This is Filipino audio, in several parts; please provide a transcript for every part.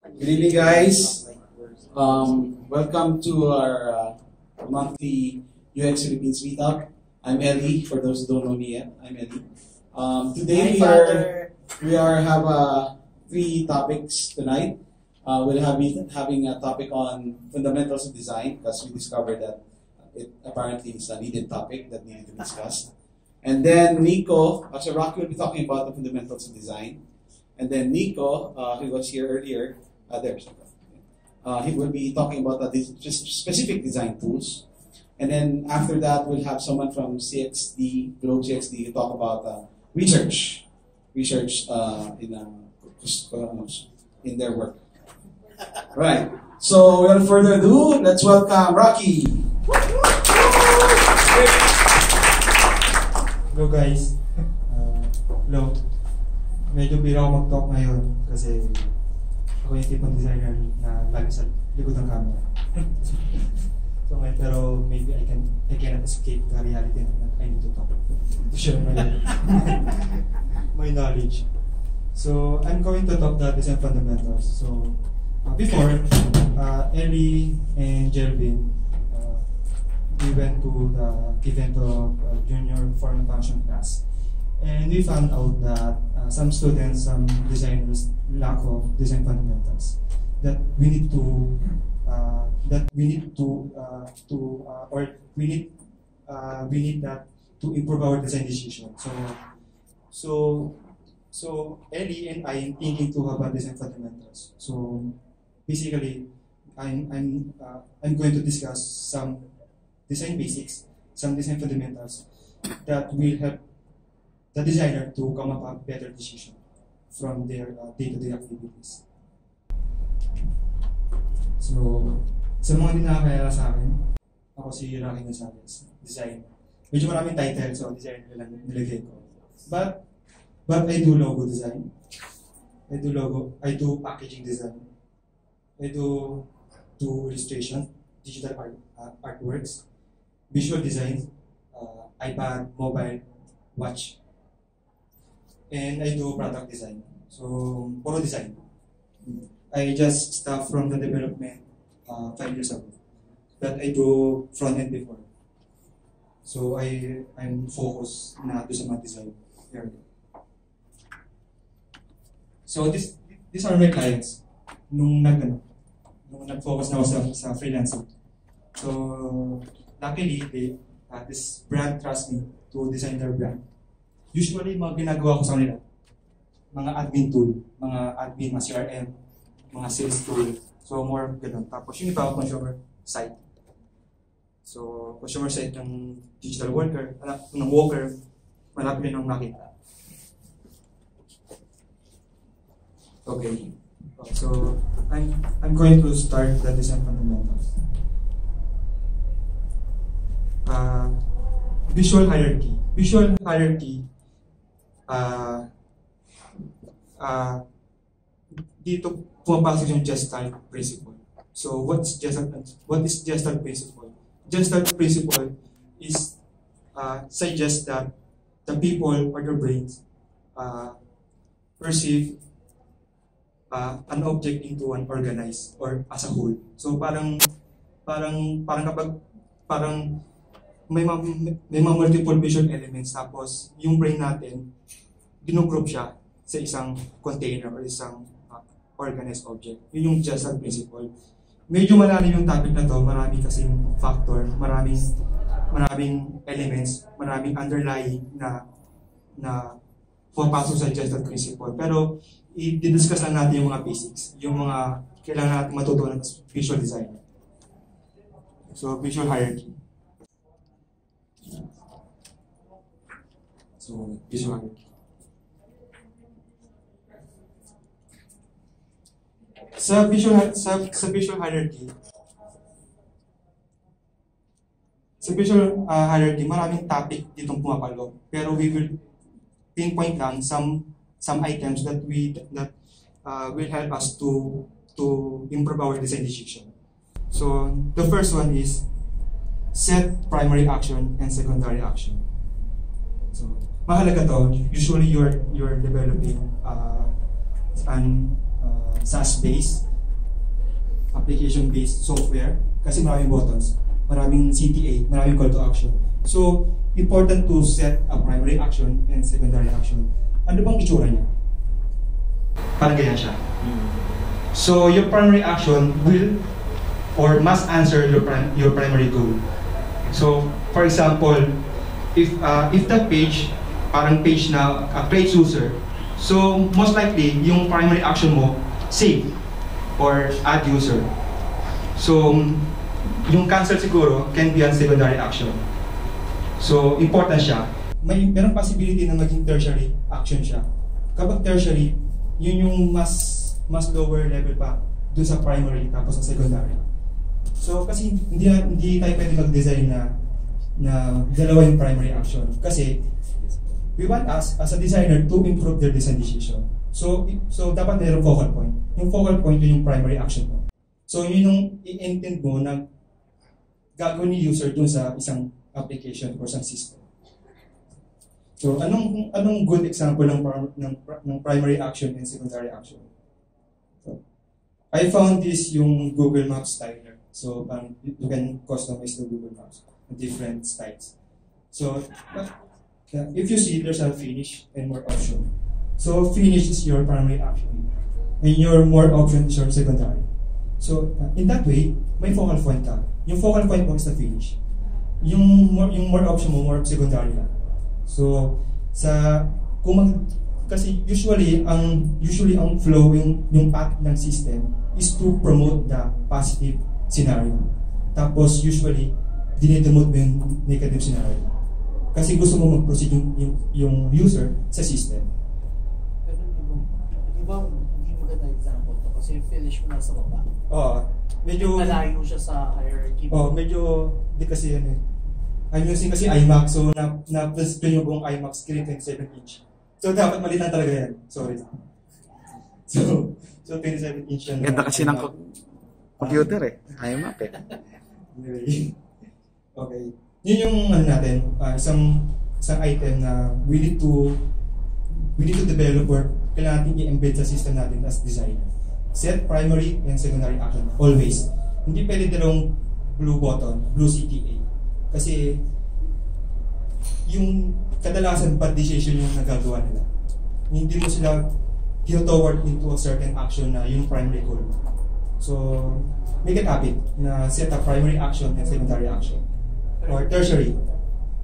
Good evening, guys. Welcome to our monthly UX Philippines meetup. I'm Ellie. For those who don't know me yet, I'm Ellie. Today we are have three topics tonight. We'll have having a topic on fundamentals of design because we discovered that it apparently is a needed topic that needed to be discussed. And then Nico, actually Rocky will be talking about the fundamentals of design. And then Nico, who was here earlier, he will be talking about specific design tools. And then after that, we'll have someone from CXD, Globe CXD, talk about research in their work. Right. So without further ado, let's welcome Rocky. Hello guys. Hello. Medyo bira ako mag-talk ngayon kasi ako yung tipong designer na lagi sa likod ng camera. So ngayon, pero maybe I cannot escape the reality that I need to talk to share my knowledge. So I'm going to talk the design fundamentals. So before, Ellie and Jelvin, we went to the event of junior form and function class. And we found out that some students, some designers lack of design fundamentals. That we need that to improve our design decision. So Ellie and I am thinking to have a design fundamentals. So basically, I'm going to discuss some design basics, some design fundamentals that will help the designer to come up with a better decision from their day-to-day activities. So, sa mga hindi nakakaya sa akin, ako si Rocky Gonzalez, design. Medyo maraming title, so design nilagay ko. But I do logo design. I do packaging design. I do illustration, digital artworks, visual design, iPad, mobile, watch. And I do product design. So, puro design. I just stopped from the development 5 years ago. But I do front-end before. So, I'm focused na do sa mga design area. So, these are my clients. Nung nag-focus na ako sa freelancing. So, luckily, this brand trusts me to design their brand. Usually, mga ginagawa ko sa kanila, mga admin tool, mga CRM, mga sales tool. So, more ganun. Tapos, yung iba, consumer site. So, consumer site ng digital worker, ng worker, malapit rin ang makita. Okay. So, I'm going to start the design fundamentals. Visual hierarchy. Visual hierarchy, dito pumapasok yung Gestalt principle. So what is Gestalt principle? Gestalt principle is suggests that the people or the brains perceive an object into an organized or as a whole. So parang may mga multiple visual elements, tapos yung brain natin ginugroup siya sa isang container or isang organized object. Yun yung Gestalt principle. Medyo malalim yung topic na to, marami kasing factor, maraming elements, maraming underlying na pumapasok sa Gestalt principle. Pero i-discuss lang natin yung mga basics, yung mga kailangan natin matutunan as visual designer. So, visual hierarchy. So, visual hierarchy. Sa visual hierarchy, maraming topic ditong pumapalo. Pero we will pinpoint lang some items that will help us to improve our design decision. So, the first one is set primary action and secondary action. So, mahalaga to. Usually, you're developing an SaaS base application-based software kasi maraming buttons, maraming CTA, maraming call to action. So, important to set a primary action and secondary action. Ano bang itsura niya? Parang ganyan siya. So, your primary action will or must answer your primary goal. So, for example, if the page, parang page na creates user, so most likely, yung primary action mo, save or add user. So, yung cancel siguro can be a secondary action. So, important siya. Merong possibility na maging tertiary action siya. Kapag tertiary, yun yung mas lower level pa dun sa primary tapos sa secondary. So, kasi hindi tayo pwede mag-design na dalawa yung primary action. Kasi, we want us, as a designer, to improve their design decision. So dapat mayroong focal point. Yung focal point yun yung primary action mo. So, yun yung i-intend mo na gagawin ni user dun sa isang application or isang system. So, anong good example ng primary action and secondary action? So, I found this yung Google Maps styler. So, you can customize the Google Maps with different styles. So, if you see, there's a finish and more option. So, finish is your primary action, and your more option is your secondary. So, in that way, may focal point ka. Yung focal point mo is the finish. Yung more option mo, more secondary lang. So, kasi usually ang flow, yung path ng system is to promote the positive scenario. Tapos usually dinedemote mo yung negative scenario. Kasi gusto mo mag-proceed yung user sa system. Pero di ba hindi maganda example to kasi finish mo na sa baba. Medyo malayo siya sa hierarchy. Medyo di kasi yan eh. I'm using kasi iMac, so na-display yung buong iMac screen 27-inch. So dapat malitan talaga yan. Sorry. So 27-inch yan. Ganda kasi ng computer eh. iMac eh. Anyway. Okay. Yun yung natin, isang item na we need to develop or kailangan natin i-embed sa system natin as designer. Set primary and secondary action. Always. Hindi pwede dalawang blue button, blue CTA. Kasi yung kadalasan bad decision yung nagagawa nila. Hindi mo sila toward into a certain action na yung primary goal. So, make it habit na set a primary action and secondary action. Or tertiary.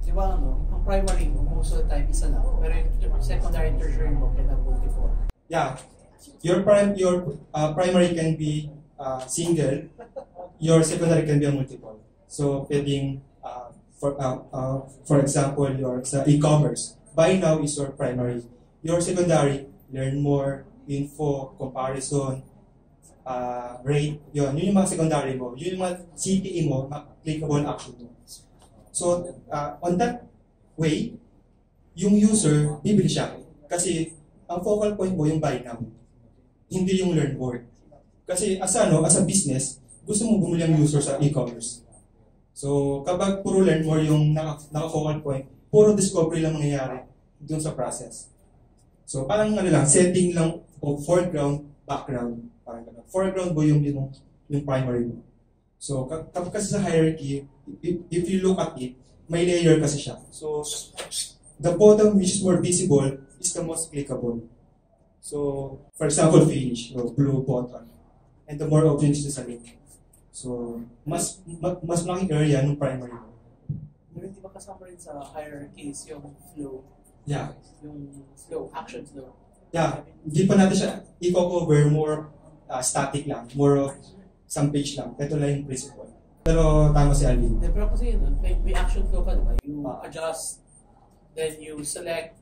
Di ba ang primary mo, most of the time isa lang. Pero yung secondary and tertiary mo can have multiple. Yeah. Your primary can be single. Your secondary can be a multiple. So, pwedeng for example, your sa e-commerce, buy now is your primary. Your secondary, learn more, info, comparison, rate, yun yung mga secondary mo. Yun yung mga CTE mo, applicable action mo. So, on that way, yung user, bibili siya. Kasi, ang focal point mo yung buy now. Hindi yung learn more. Kasi, as a business, gusto mo bumili ang user sa e-commerce. So, kapag puro learn more yung naka-focal point, puro discovery lang mangyayari dun sa process. So, parang setting lang o foreground, background. Parang gano'n. Foreground mo yung primary mo. So, kapag kasi sa hierarchy, if you look at it, may layer kasi siya. So, the bottom which is more visible is the most clickable. So, for example, finish, blue button. And the more options is a link. So, mas malaking area ng primary mo. Pero di ba kasama rin sa hierarchies yung flow? Yeah. Yung flow, action flow. Yeah. Hindi pa natin siya i-cover more static lang. More some page lang. Ito lang yung principle. Pero tama si Alvin. Pero kasi yun, may action flow ka, diba? You adjust, then you select,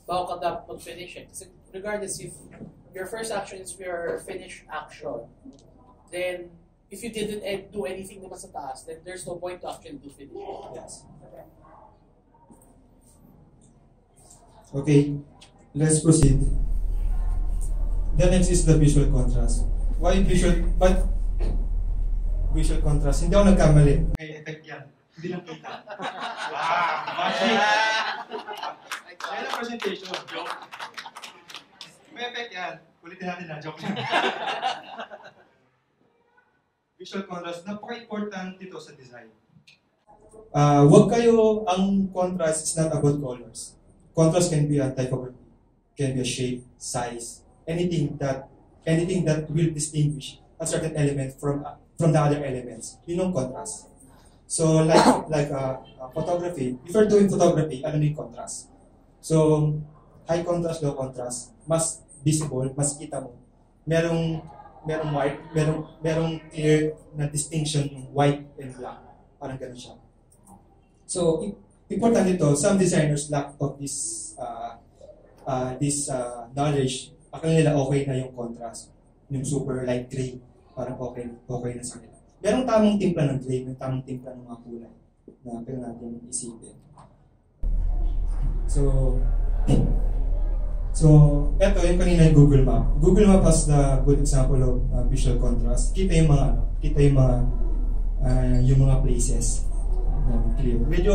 bago ka dapat mag-finish it. Kasi regardless if your first action is your finish action, then if you didn't do anything naman sa taas, then there's no point to actually do finish. Yes. Okay, let's proceed. The next is the visual contrast. Why visual? But visual contrast. Hindi ako nagkamali. May effect yan. Hindi lang kita. Magic! Ayan ang presentation. Joke. May effect yan. Ulitin natin na. Joke lang. visual contrast, napaka-important dito sa design. Wag kayo, ang contrast is not about colors. Contrast can be a typography, can be a shape, size, anything that will distinguish a certain element from the other elements. Yun yung contrast. So like photography, if you're doing photography, ano yung contrast? So high contrast, low contrast, mas visible, mas kita mo. Merong white, merong clear na distinction ng white and black. Parang ganun siya. So important ito, some designers lack of this knowledge. Akala nila okay na yung contrast, yung super light gray, parang okay na sa kanila. Merong tamang timpla ng gray, may tamang timpla ng mga kulay na kailangan natin isipin. So, eto yung kanina yung Google Map. Google Map has the good example of visual contrast. Kita yung mga places. Clear. Medyo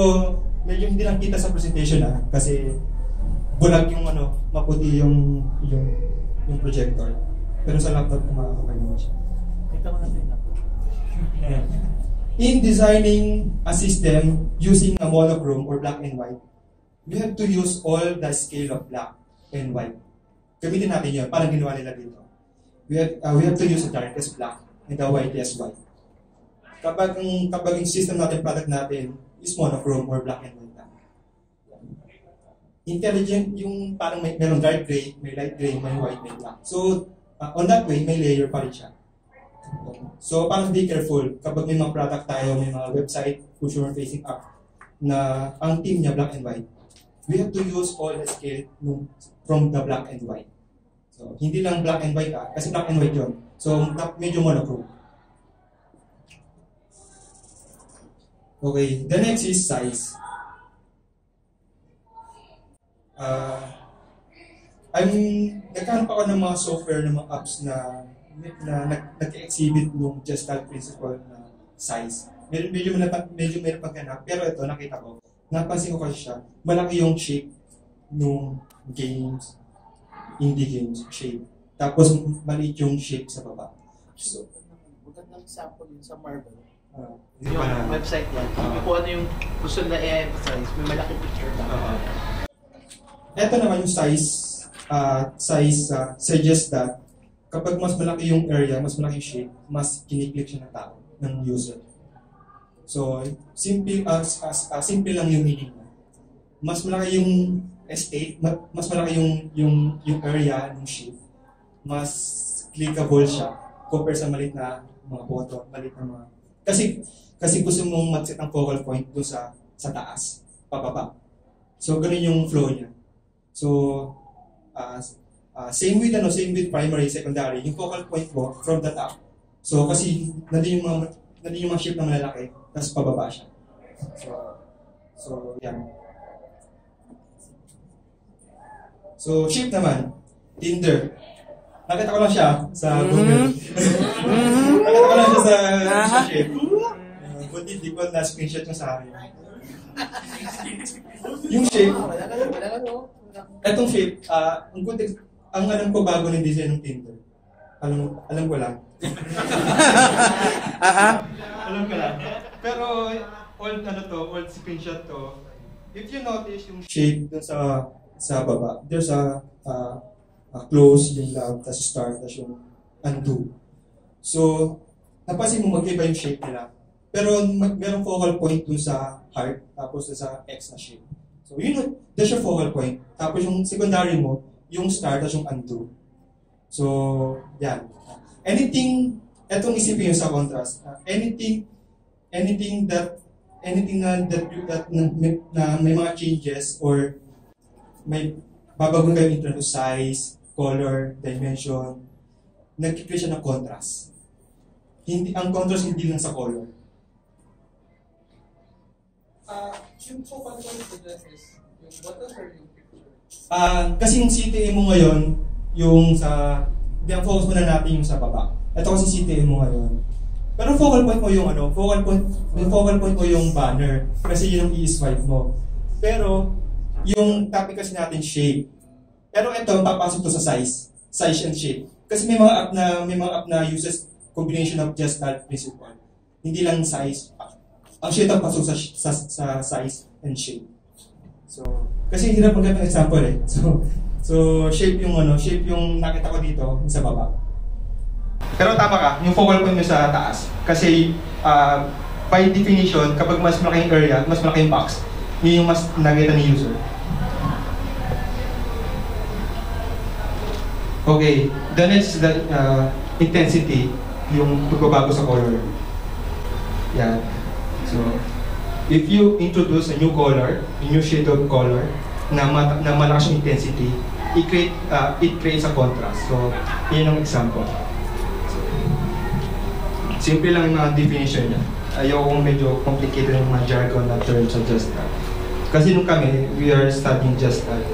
hindi lang kita sa presentation kasi bulag yung maputi yung projector. Pero sa laptop okay naman siya. Ito ko natin laptop. In designing a system using a monochrome or black and white, we have to use all the scale of black and white. Gamitin natin yun, parang ginawa nila dito. We have to use the darkest black and the whitest white. Kapag yung system natin, product natin, is monochrome or black and white. Intelligent, yung parang merong dark gray, may light gray, may white, may black. So, on that way, may layer pa rin siya. So, parang be careful. Kapag may mga product tayo, may mga website, consumer-facing app, na ang team niya black and white, we have to use all the scale from the black and white. So, hindi lang black and white kasi black and white yun. So, medyo monochrome. Okay, the next is size. Nagkaroon pa ako ng mga software, ng mga apps na nag-exhibit ng Gestalt principle na size. Medyo meron pagganap, pero ito nakita ko. Napansin ko kasi siya, malaki yung shape ng games, indie games, shape. Tapos maliit yung shape sa baba. So, magandang example yun sa Marvel. Yung website yan. Kung ano yung gusto na i-emphasize, may malaki picture lang. Ito naman yung size suggests that kapag mas malaki yung area, mas malaki yung shape, mas kiniklik siya ng tao, ng user. So, simple lang yung meaning niya. Mas malaki yung estate, mas malaki yung area ng shape, mas clickable siya compare sa maliit na mga button, maliit na mga... Kasi gusto mong mag-set ang focal point doon sa taas, pababa. So, ganun yung flow niya. So, same with primary, secondary, yung focal point mo from the top. So, kasi nandun yung mga shape na malalaki, tapos pababa siya. So, yan. So, shape naman, Tinder. Nakita ko lang siya sa Google. Nakita ko lang siya sa shape. Buti di ko na-screenshot niya sa akin. Yung shape, etong shape, ang alam ko bago ng design ng Tinder. Alam ko lang. Alam ko lang. Pero old screenshot to. If you notice yung shape dun sa baba, there's a close, yung love, tas start, tas yung undo. So, napansin mo mag-iba yung shape nila. Pero merong focal point dun sa heart, tapos sa X na shape. So, that's your focal point. Tapos yung secondary mo, yung start, tas yung undo. So, yan. Etong isipin yung sa contrast. Anything na may mga changes or may babago kayo in terms of size, color, dimension, nag-create siya ng contrast. Ang contrast hindi lang sa color. Yung focal point ko dyan is yung buttons or yung picture? Kasi yung CTA mo ngayon, ang focus muna natin yung sa baba. Ito kasi CTA mo ngayon. Pero focal point mo yung focal point mo yung banner kasi yun yung i-swipe mo. Pero yung topic kasi natin shape. Pero ito papasok to sa size and shape. Kasi may mga app na uses combination of Gestalt principle. Hindi lang size. Ang shape ang pasok sa size and shape. So, kasi hirap maganda ng example eh. So shape yung nakita ko dito sa baba. Pero tama ka, yung focal point mo sa taas. Kasi by definition, kapag mas malaking area, mas malaking box, yun yung mas nakita ni user. Okay, the next is the intensity, yung pagbabago sa color. Yan. So, if you introduce a new color, a new shade of color, na malakas yung intensity, it creates a contrast. So, yun ang example. So, simple lang yung mga definition niya. Ayokong medyo complicated yung mga jargon na terms sa Gestalt. Kasi nung kami, we are studying Gestalt.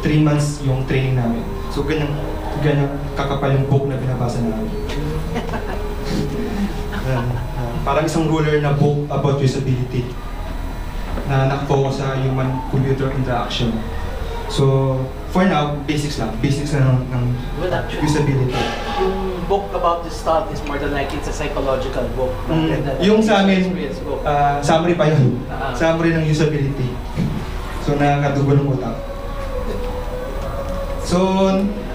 3 months yung training namin. So, ganyan kakapal yung book na binabasa namin. Parang isang ruler na book about usability na nakafocus sa human-computer interaction. So, for now, basics lang ng Well, actually, usability. yung book about this stuff is more than like it's a psychological book. Yung sa amin, summary pa yun. Summary ng usability. So, nakakadugo ng utak. So,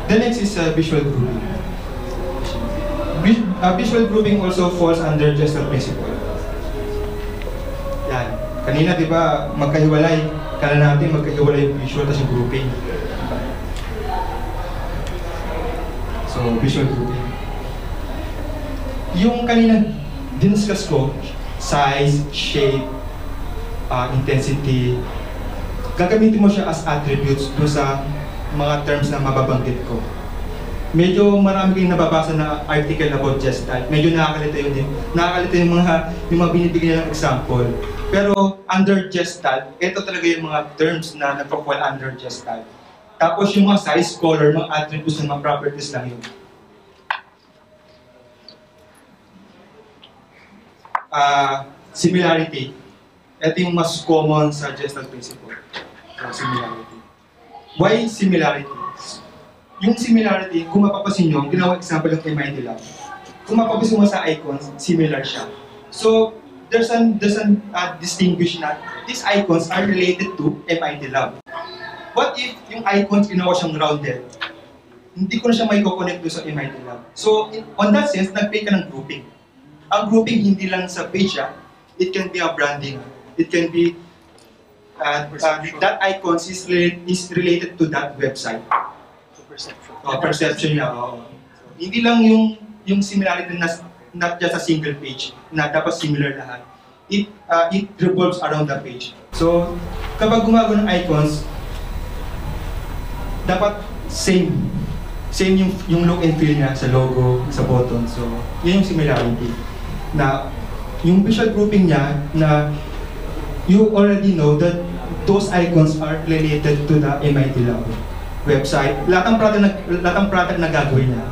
the next is visual grouping. Visual grouping also falls under Gestalt principle. Yan. Kanina, di ba, magkahiwalay. Kala natin magkahiwalay yung visual at yung grouping. So, visual grouping. Yung kanina diniscuss ko, size, shape, intensity, gagamitin mo siya as attributes do sa mga terms na mababanggit ko. Medyo marami kayong nababasa na article about Gestalt. Medyo nakakalito yun. Nakakalito yung mga binibigyan ng example. Pero under Gestalt, ito talaga yung mga terms na nagpo-fall under Gestalt. Tapos yung mga size, color, mga attributes, mga properties lang yun. Similarity. Ito yung mas common sa Gestalt principle. Similarity. Why similarity? Yung similarity, kung mapapasin nyo, ginawa example ng MIT Lab. Kung mapapasin mo sa icons, similar siya. So, there's an distinguish na these icons are related to MIT Lab. What if yung icons ginawa siyang rounded? Hindi ko na siya may connect sa MIT Lab. So, on that sense, nag-play ka ng grouping. Ang grouping hindi lang sa page, it can be a branding. It can be that icons is related to that website. Perception niya. Hindi lang yung similarity na not just a single page na dapat similar lahat. It revolves around the page. So, kapag gumagawa ng icons, dapat same yung look and feel niya sa logo, sa button. So, yun yung similarity. Na yung visual grouping niya na you already know that those icons are related to the MIT Lab website. Lahat ng product na gagawin niya.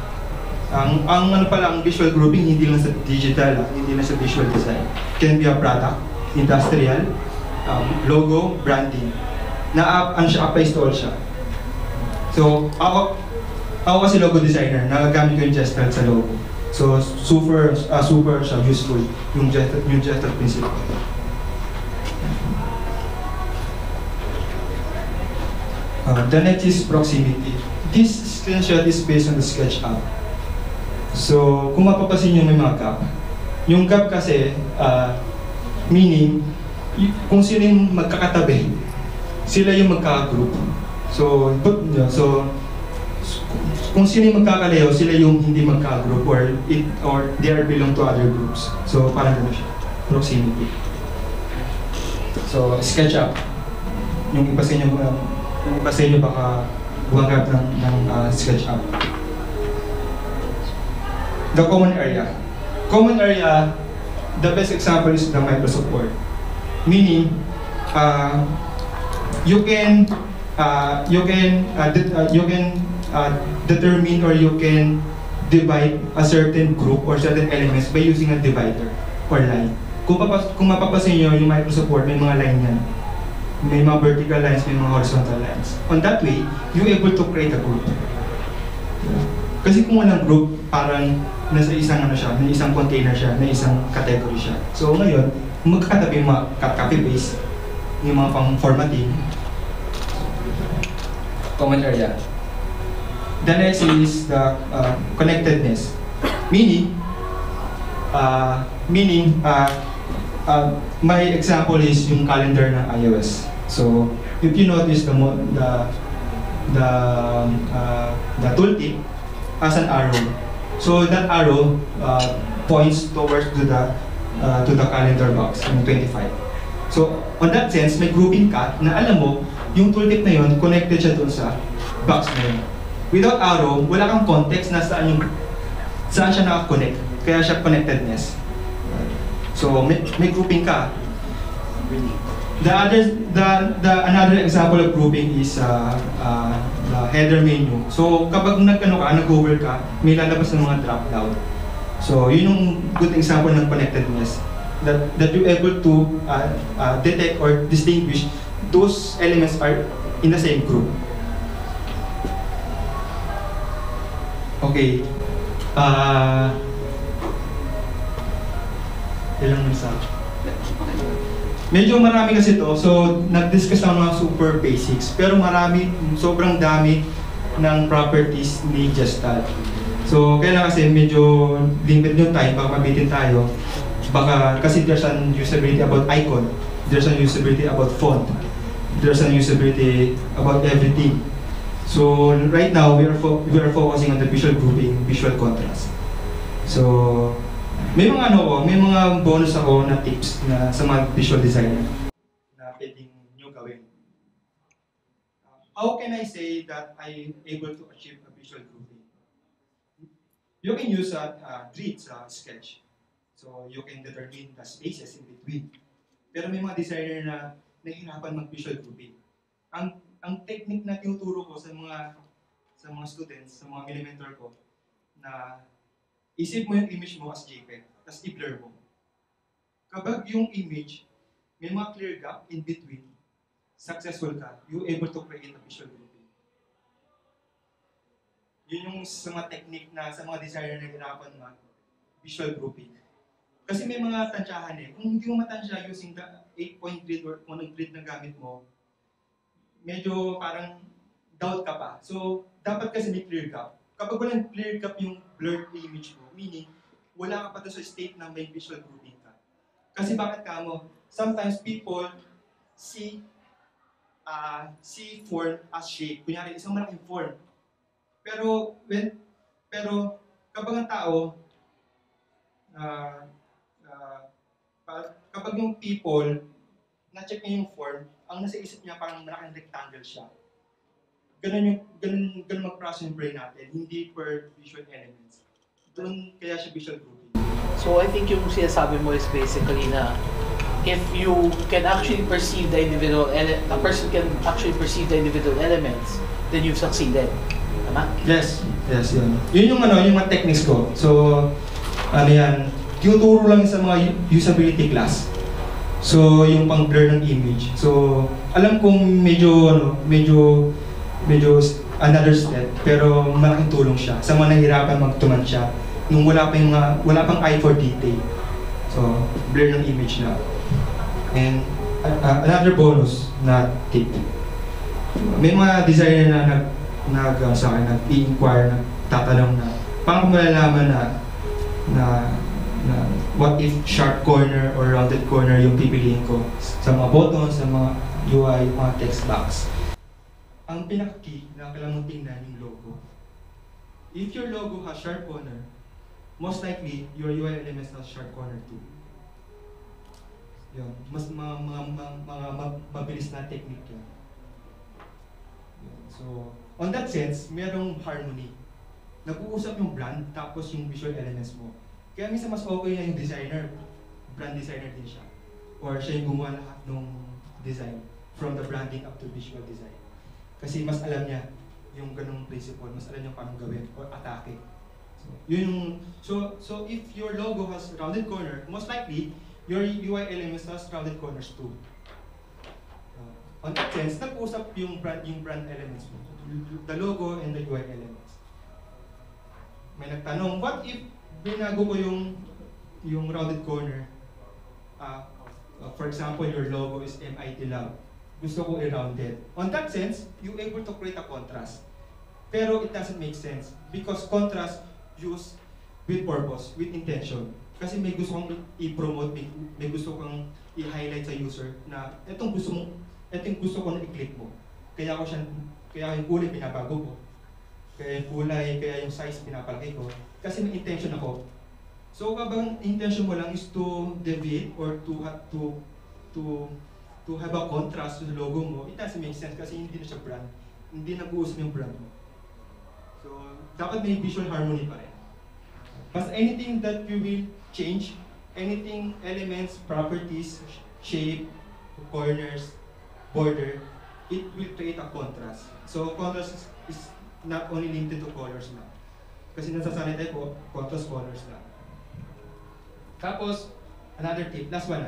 Ang visual grouping hindi lang sa digital, hindi lang sa visual design. Can be a product, industrial, logo, branding. Applies to all siya. So, ako kasi logo designer, nagagamit ko yung Gestalt sa logo. So, super siya useful yung Gestalt principle. The next is proximity. This screenshot is based on the SketchUp. So, kung mapapasin nyo may mga gap. Yung gap kasi, meaning, kung sino yung magkakatabi, sila yung magkaka-group. So, kung sino yung magkakalayo, sila yung hindi magka-group or they are belong to other groups. So, parang gano'n siya. Proximity. So, SketchUp. Yung iba sa inyo baka bumanggap ng SketchUp. The common area. Common area, the best example is the Microsoft Word. Meaning, you can determine or you can divide a certain group or certain elements by using a divider or line. Kung mapapasin nyo yung Microsoft Word, may mga line yan. May mga vertical lines, may mga horizontal lines. On that way, you're able to create a group. Kasi kung walang group, parang nasa isang ano siya, na isang container siya, na isang category siya. So ngayon, magkakatabi yung mga copy-paste, yung mga pang-formatting, common area. The next is the connectedness, meaning my example is yung calendar ng iOS. So if you notice the tooltip has an arrow. So that arrow points towards to the calendar box in 25. So on that sense, may grouping ka na alam mo yung tooltip na yun connected siya doon sa box na yun. Without arrow, wala kang context na saan siya naka-connect. Kaya siya connectedness. So may grouping ka. Another example of grouping is the header menu. So kapag nag-over ka, may lalabas ng mga drop down. So yun yung good example ng connectedness. That you're able to detect or distinguish those elements are in the same group. Okay. Ilang minutes na? Medyo marami kasi to, so nag-discuss ang mga super basics, pero sobrang dami ng properties ni Gestalt. So kaya kasi medyo limit yung time, baka mabitin tayo. Baka kasi there's an usability about icon, there's an usability about font, there's an usability about everything. So right now we are focusing on the visual grouping, visual contrast. So may mga bonus ako na tips na sa mga visual designer na pwedeng nyo gawin. How can I say that I'm able to achieve a visual grouping? You can use grids sa sketch. So you can determine the spaces in between. Pero may mga designer na nahihirapan mag-visual grouping. Ang technique na tinuturo ko sa mga students, sa mga elementor ko, na isip mo yung image mo as JPEG, tapos i-blur mo. Kapag yung image, may mga clear gap in between, successful ka, you're able to create a visual grouping. Yun yung sa mga technique na sa mga designer na hirapan visual grouping. Kasi may mga tansyahan eh. Kung hindi mo matansya using the 8-point grid or kung anong grid na gamit mo, medyo parang doubt ka pa. So, dapat kasi may clear gap. Kapag walang clear gap yung blurred image mo, meaning wala ka pa doon sa state na may visual grouping ka. Kasi bakit ka mo? Sometimes people see form as shape. Kunyari, isang malaking form. Pero kapag ang tao, kapag yung people, na-check niya yung form, ang nasa isip niya parang malaking rectangle siya. Ganun mag-process yung brain natin, hindi per visual elements. Doon kaya siya visual grouping. So I think yung sinasabi mo is basically na if you can actually perceive the individual, a person can actually perceive the individual elements, then you've succeeded. Tama? Yes, yun. Yun yung mga techniques ko. So, yan, tinuturo lang sa mga usability class. So, yung pang-blur ng image. So, alam kong medyo another step, pero malaking tulong siya sa mga nahihirapan magtuman siya nung wala pang eye for detail. So, blur ng image na. And another bonus na tip. May mga designer na sa akin nag-i-inquire, nagtatanong na paano malalaman na what if sharp corner or rounded corner yung pipiliin ko sa mga buttons, sa mga UI, mga text box. Ang pinaka-key na kailangan mong tingnan yung logo. If your logo has sharp corner, most likely your UI elements has sharp corner too. Yun, mas mabilis na technique yun. So, on that sense, mayroong harmony. Nag-uusap yung brand tapos yung visual elements mo. Kaya minsan mas okay na yung designer, brand designer din siya. Or siya yung gumawa lahat ng design, from the branding up to visual design. Kasi mas alam niya yung ganung principle, mas alam niya paano gawin or atake. So, yun yung, so if your logo has rounded corner, most likely your UI elements has rounded corners too. On that sense, nag-usap yung brand elements mo, the logo and the UI elements. may nagtanong, what if binago ko yung rounded corner? For example, your logo is MIT Lab. Gusto ko i-rounded. On that sense, you're able to create a contrast. Pero it doesn't make sense because contrast used with purpose, with intention. Kasi may gusto kang i-promote, may gusto kang i-highlight sa user na itong gusto ko na i-click mo. Kaya yung kulay binabago ko. Kaya yung kulay, kaya yung size pinapalaki ko. Kasi may intention ako. So kapag intention mo lang is to deviate or to have a contrast to the logo mo, it doesn't make sense kasi hindi na siya brand. Hindi nag-uusap yung brand mo. So dapat may visual harmony pa rin. But anything that you will change, anything, elements, properties, shape, corners, border, it will create a contrast. So contrast is not only limited to colors na. Kasi nasasanay tayo po, contrast colors na. Tapos, another tip, last one.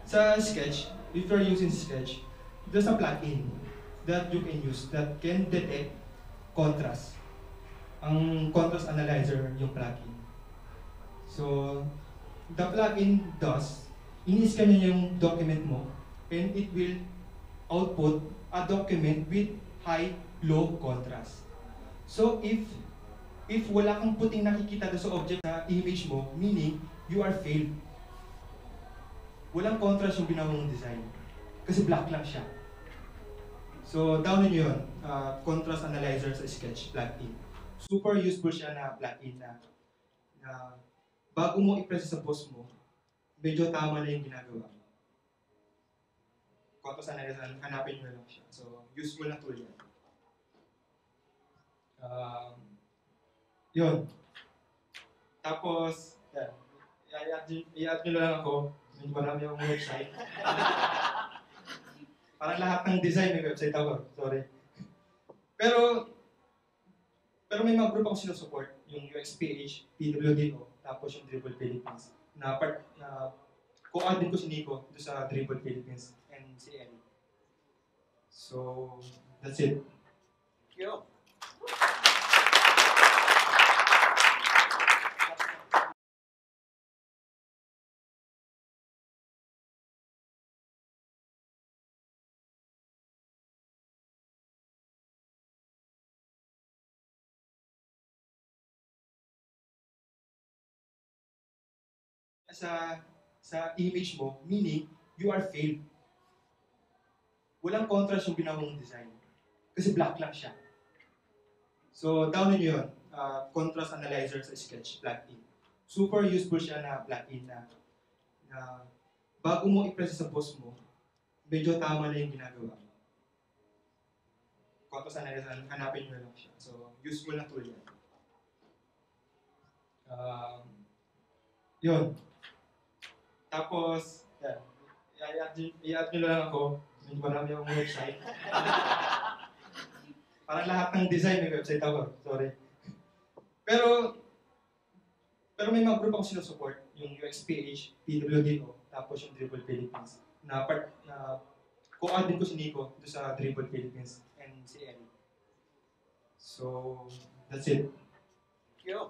Sa Sketch, if you're using Sketch, there's a plugin that you can use that can detect contrast. Ang contrast analyzer yung plugin. So, the plugin does, in-scan niya yung document mo and it will output a document with high-low contrast. So, if wala kang puting nakikita doon sa object na image mo, meaning you are failed. Walang contrast yung ginawa mong design. Kasi black lang siya. So, download nyo yun. Contrast Analyzer sa Sketch plugin. Super useful siya na plugin na bago mo i-press sa post mo, medyo tama na yung ginagawa mo. Contrast Analyzer, hanapin nyo lang siya. So, useful na tool yan. Yun. Tapos, i-add nyo lang ako. Medyo marami akong website. Parang lahat ng design may website ako. Sorry. Pero may mga group ako sinusupport. Yung UXPH, PWDO, tapos yung Dribble Philippines. Co-add din ko si Nico doon sa Dribble Philippines and si Ellie. So, that's it. Thank you. Sa image mo, meaning you are failed. Walang contrast yung ginawa mong design. Kasi black lang siya. So, download nyo yun. Contrast Analyzer sa Sketch plugin. Super useful siya na plugin na bago mo i-press sa post mo, medyo tama na yung ginagawa mo. Contrast Analyzer, hanapin nyo lang siya. So, useful na tool yan. Yun. Tapos, i-add nyo lang ako. Medyo marami akong website. Parang lahat ng design may website ako. Sorry. Pero may mga group ako sinusupport. Yung UXPH, PWDO, tapos yung Dribble Philippines. Co-add din ko si Nico doon sa Dribble Philippines and si Ellie. So, that's it. Thank you.